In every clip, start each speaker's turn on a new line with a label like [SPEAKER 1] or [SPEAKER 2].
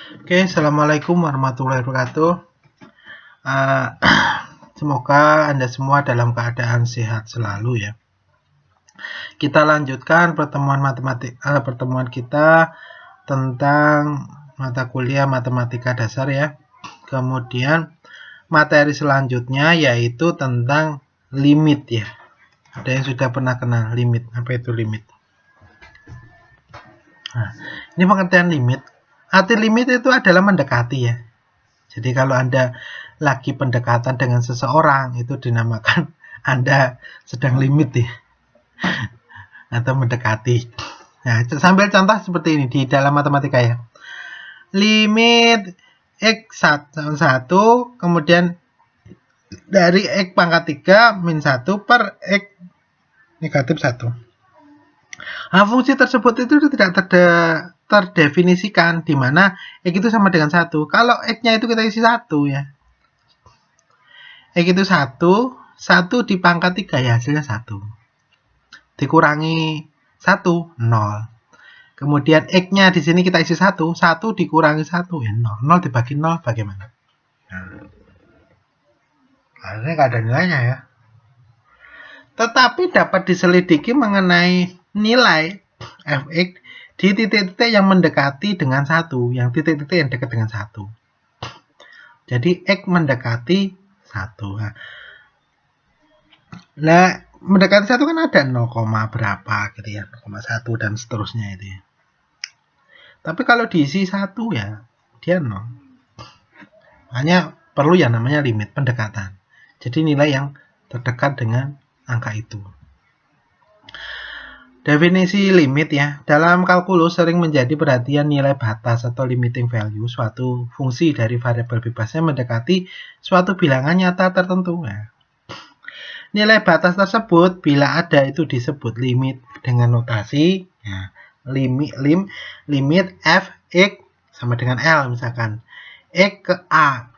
[SPEAKER 1] Oke, assalamualaikum warahmatullahi wabarakatuh. Eh, Semoga Anda semua dalam keadaan sehat selalu ya. Kita lanjutkan pertemuan kita tentang mata kuliah matematika dasar ya. Kemudian materi selanjutnya yaitu tentang limit ya. Ada yang sudah pernah kenal limit? Apa itu limit? Nah, ini pengertian limit. Arti limit itu adalah mendekati ya. Jadi kalau Anda lagi pendekatan dengan seseorang itu dinamakan Anda sedang limit ya, atau mendekati. Nah, sambil contoh seperti ini di dalam matematika ya. Limit X 1 kemudian dari X pangkat 3 min 1 per X negatif 1. Nah, fungsi tersebut itu tidak terdefinisikan di mana X itu sama dengan 1. Kalau X-nya itu kita isi 1 ya. X itu 1 di pangkat 3 ya hasilnya 1. Dikurangi 1, 0. Kemudian X-nya di sini kita isi 1 dikurangi 1 ya 0. 0 dibagi 0 bagaimana? Akhirnya nggak ada nilainya ya. Tetapi dapat diselidiki mengenai nilai fx di titik-titik yang mendekati dengan 1, yang titik-titik yang dekat dengan 1. Jadi X mendekati 1. Nah, mendekati 1 kan ada 0, berapa gitu ya, 0,1 dan seterusnya itu ya. Tapi kalau diisi 1 ya, dia 0. Makanya perlu yang namanya limit pendekatan. Jadi nilai yang terdekat dengan angka itu. Definisi limit ya, dalam kalkulus sering menjadi perhatian nilai batas atau limiting value suatu fungsi dari variabel bebasnya mendekati suatu bilangan nyata tertentu. Nah, nilai batas tersebut bila ada itu disebut limit dengan notasi ya, limit f(x) sama dengan L misalkan x ke A.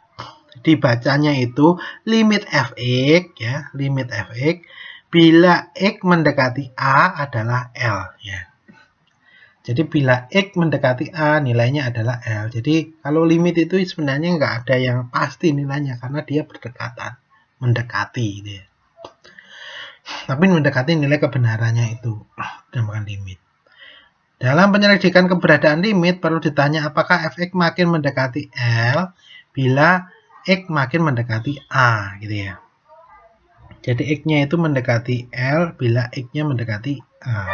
[SPEAKER 1] Dibacanya itu limit fx ya, limit fx bila x mendekati A adalah L ya. Jadi bila x mendekati A nilainya adalah L. Jadi kalau limit itu sebenarnya nggak ada yang pasti nilainya karena dia berdekatan, mendekati gitu ya. Tapi mendekati nilai kebenarannya itu dinamakan limit. Dalam penyelidikan keberadaan limit perlu ditanya apakah fx makin mendekati L bila x makin mendekati A gitu ya. Jadi x-nya itu mendekati L bila x-nya mendekati A.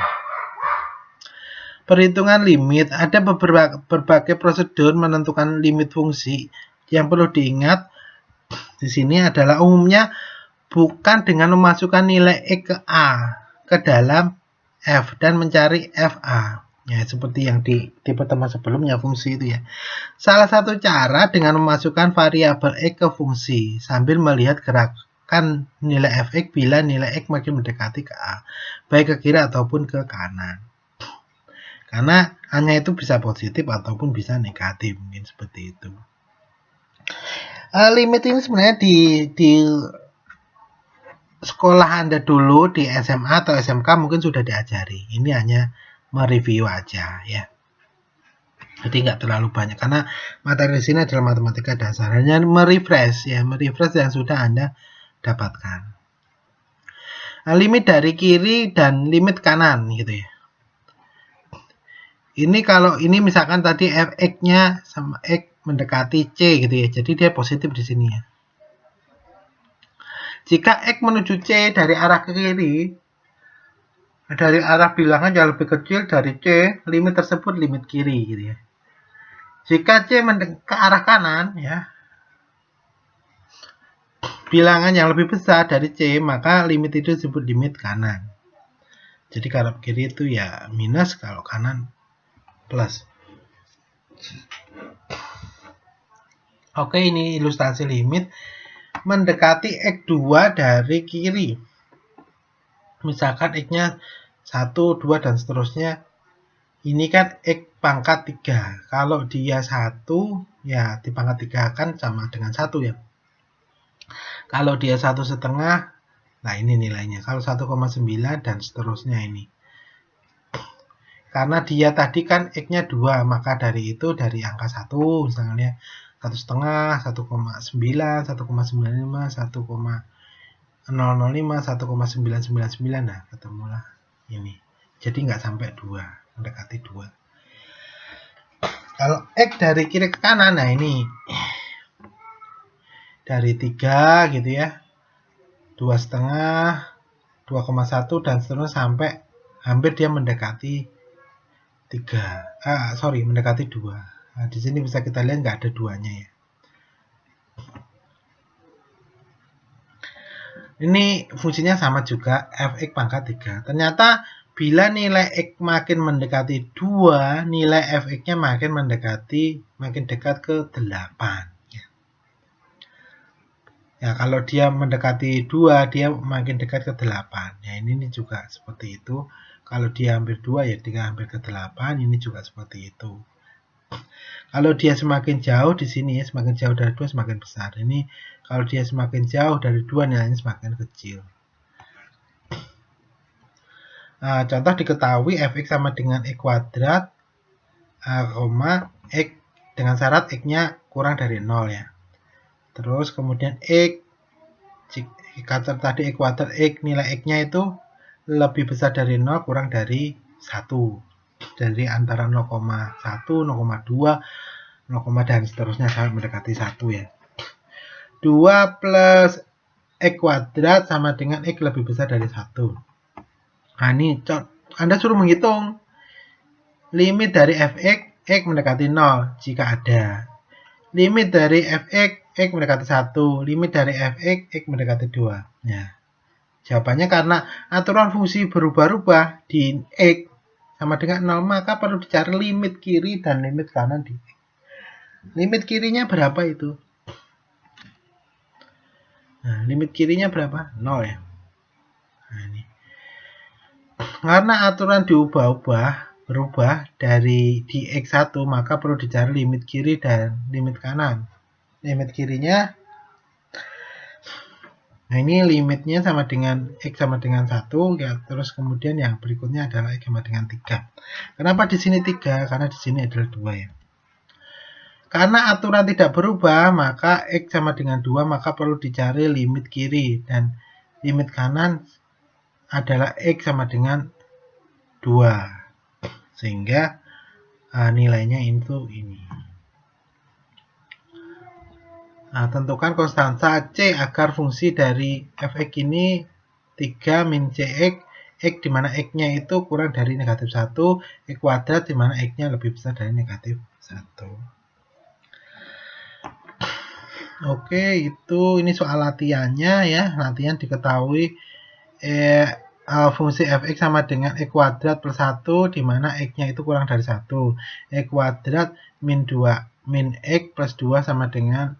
[SPEAKER 1] Perhitungan limit, ada berbagai prosedur menentukan limit fungsi. Yang perlu diingat di sini adalah umumnya bukan dengan memasukkan nilai x ke A ke dalam f dan mencari fa. Ya, seperti yang di pertemuan sebelumnya fungsi itu ya. Salah satu cara dengan memasukkan variabel x ke fungsi sambil melihat gerakan nilai fx bila nilai x makin mendekati ke A, baik ke kiri ataupun ke kanan. Karena hanya itu bisa positif ataupun bisa negatif, mungkin seperti itu. Limit ini sebenarnya di sekolah Anda dulu di SMA atau SMK mungkin sudah diajari. Ini hanya mereview aja ya. Jadi nggak terlalu banyak karena materi di sini adalah matematika dasar. Hanya merefresh ya, merefresh yang sudah Anda dapatkan. Limit dari kiri dan limit kanan gitu ya. Ini kalau ini misalkan tadi fx-nya sama x mendekati c gitu ya. Jadi dia positif di sini ya. Jika x menuju c dari arah ke kiri, dari arah bilangan yang lebih kecil dari c, limit tersebut limit kiri gitu ya. Jika c ke arah kanan ya, bilangan yang lebih besar dari c, maka limit itu disebut limit kanan. Jadi kalau kiri itu ya minus, kalau kanan plus. Oke, ini ilustrasi limit mendekati x2 dari kiri. Misalkan x-nya 1, 2 dan seterusnya. Ini kan x pangkat 3. Kalau dia 1 ya di pangkat 3 kan sama dengan 1 ya. Kalau dia 1,5, nah ini nilainya. Kalau 1,9 dan seterusnya ini. Karena dia tadi kan X-nya 2, maka dari itu dari angka 1 misalnya 1,5, 1,9, 1,95, 1,005, 1,999. Nah, ketemulah ini. Jadi nggak sampai 2, mendekati 2. Kalau X dari kiri ke kanan, nah ini dari 3 gitu ya, 2,5, 2,1 dan seterusnya sampai hampir dia mendekati 3. Mendekati 2. Nah, di sini bisa kita lihat nggak ada 2-nya ya. Ini fungsinya sama juga, fx pangkat 3. Ternyata bila nilai x makin mendekati 2, nilai fx-nya makin dekat ke 8. Ya, kalau dia mendekati 2, dia makin dekat ke 8. Ya, ini juga seperti itu. Kalau dia hampir 2, ya dia hampir ke 8. Ini juga seperti itu. Kalau dia semakin jauh di sini, semakin jauh dari 2 semakin besar. Ini kalau dia semakin jauh dari 2, nilainya semakin kecil. Contoh diketahui fx sama dengan x kuadrat, x dengan syarat x-nya kurang dari 0 ya. Terus kemudian x, kata tadi x kuadrat, nilai x-nya itu lebih besar dari 0 kurang dari 1. Dari antara 0,1, 0,2, 0, dan seterusnya sampai mendekati 1 ya. 2 plus x kuadrat sama dengan x lebih besar dari 1. Nah, ini Anda suruh menghitung limit dari fx, x mendekati 0 jika ada. Limit dari fx, x mendekati 1. Limit dari fx, x mendekati 2. Ya. Jawabannya karena aturan fungsi berubah-ubah di x sama dengan 0, maka perlu dicari limit kiri dan limit kanan di x. Limit kirinya berapa itu? Nah, limit kirinya berapa? 0 ya. Nah, ini. Karena aturan berubah dari di x1, maka perlu dicari limit kiri dan limit kanan. Limit kirinya, nah ini limitnya sama dengan x sama dengan 1 ya, terus kemudian yang berikutnya adalah x sama dengan 3. Kenapa di sini 3? Karena di sini adalah 2 ya. Karena aturan tidak berubah, maka x sama dengan 2, maka perlu dicari limit kiri dan limit kanan adalah x sama dengan 2. Sehingga nilainya itu ini. Nah, tentukan konstanta C agar fungsi dari fx ini 3 min cx, x dimana x-nya itu kurang dari negatif 1, x kuadrat dimana x-nya lebih besar dari negatif 1. Oke, ini soal latihannya ya. Latihan diketahui fungsi fx sama dengan x kuadrat plus 1 dimana x-nya itu kurang dari 1. X kuadrat min 2 min x plus 2 sama dengan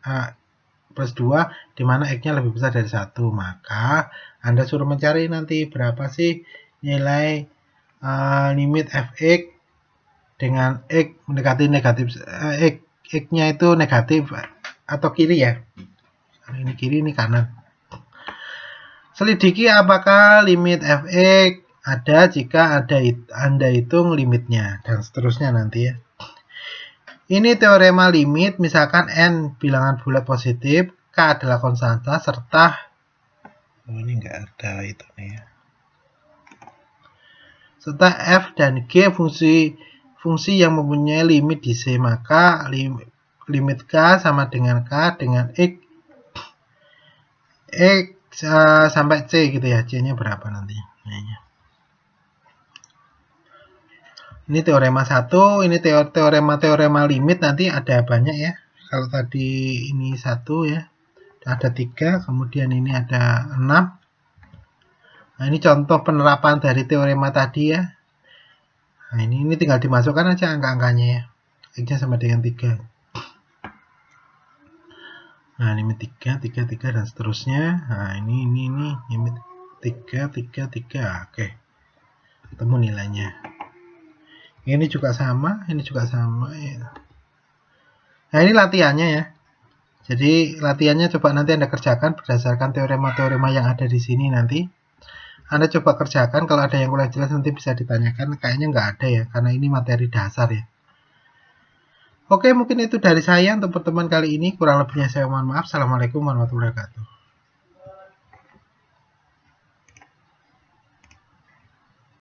[SPEAKER 1] plus 2 dimana x-nya lebih besar dari 1. Maka Anda suruh mencari nanti berapa sih nilai limit fx dengan x mendekati negatif, x-nya itu negatif atau kiri ya. Ini kiri, ini kanan. Selidiki apakah limit fx ada jika Anda hitung limitnya dan seterusnya nanti ya. Ini teorema limit, misalkan n bilangan bulat positif, k adalah konstanta serta ini enggak ada itu nih ya. Serta f dan g fungsi yang mempunyai limit di C, maka limit k sama dengan k dengan x sampai C gitu ya. C-nya berapa nanti? Ini teorema 1, ini teorema limit nanti ada banyak ya. Kalau tadi ini 1 ya, ada 3, kemudian ini ada 6. Nah, ini contoh penerapan dari teorema tadi ya. Nah, ini tinggal dimasukkan aja angka-angkanya ya. X-nya sama dengan 3. Nah, limit 3, 3, 3 dan seterusnya. Nah, ini limit 3, 3, 3. Oke. Ketemu nilainya. Ini juga sama, ini juga sama ya. Nah, ini latihannya ya. Jadi latihannya coba nanti Anda kerjakan berdasarkan teorema-teorema yang ada di sini nanti. Anda coba kerjakan, kalau ada yang kurang jelas nanti bisa ditanyakan. Kayaknya nggak ada ya, karena ini materi dasar ya. Oke, mungkin itu dari saya untuk pertemuan kali ini. Kurang lebihnya saya mohon maaf. Assalamualaikum warahmatullahi wabarakatuh.